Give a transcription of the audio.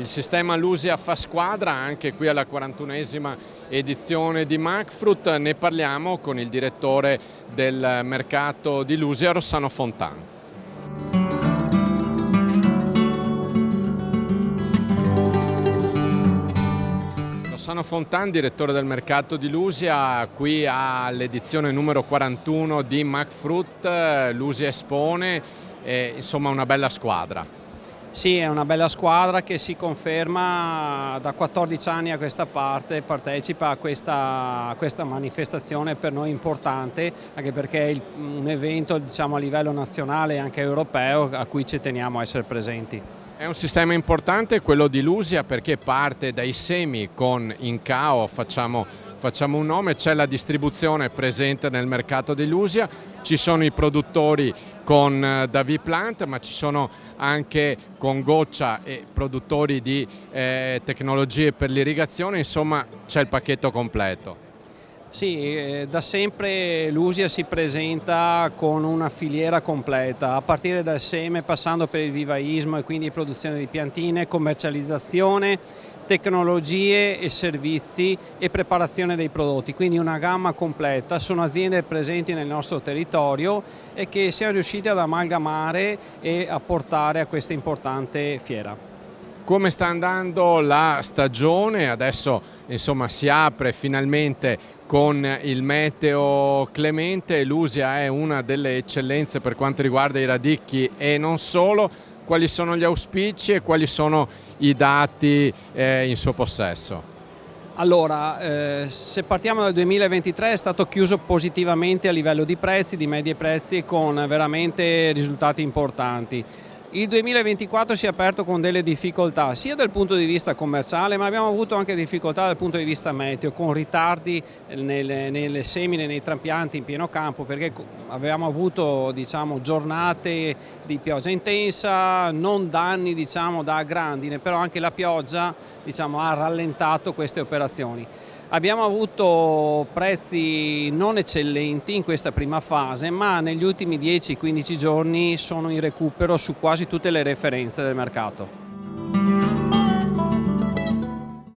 Il sistema Lusia fa squadra anche qui alla 41esima edizione di MacFruit. Ne parliamo con il direttore del mercato di Lusia, Rossano Fontan. Rossano Fontan, direttore del mercato di Lusia, qui all'edizione numero 41 di MacFruit. Lusia espone, insomma una bella squadra. Sì, è una bella squadra che si conferma da 14 anni a questa parte, partecipa a questa manifestazione per noi importante, anche perché è un evento a livello nazionale e anche europeo a cui ci teniamo a essere presenti. È un sistema importante quello di Lusia perché parte dai semi con Incao, facciamo un nome, c'è la distribuzione presente nel mercato di Lusia, ci sono i produttori con Daviplant, ma ci sono anche con Goccia e produttori di tecnologie per l'irrigazione, insomma c'è il pacchetto completo. Sì, da sempre Lusia si presenta con una filiera completa, a partire dal seme, passando per il vivaismo e quindi produzione di piantine, commercializzazione, tecnologie e servizi e preparazione dei prodotti, quindi una gamma completa. Sono aziende presenti nel nostro territorio e che siamo riusciti ad amalgamare e a portare a questa importante fiera. Come sta andando la stagione? Adesso insomma si apre finalmente con il meteo clemente. Lusia è una delle eccellenze per quanto riguarda i radicchi e non solo. Quali sono gli auspici e quali sono i dati in suo possesso? Allora, se partiamo dal 2023 è stato chiuso positivamente a livello di prezzi, di medie prezzi, con veramente risultati importanti. Il 2024 si è aperto con delle difficoltà sia dal punto di vista commerciale, ma abbiamo avuto anche difficoltà dal punto di vista meteo, con ritardi nelle semine, nei trapianti in pieno campo, perché avevamo avuto giornate di pioggia intensa, non danni da grandine, però anche la pioggia ha rallentato queste operazioni. Abbiamo avuto prezzi non eccellenti in questa prima fase, ma negli ultimi 10-15 giorni sono in recupero su quasi tutte le referenze del mercato.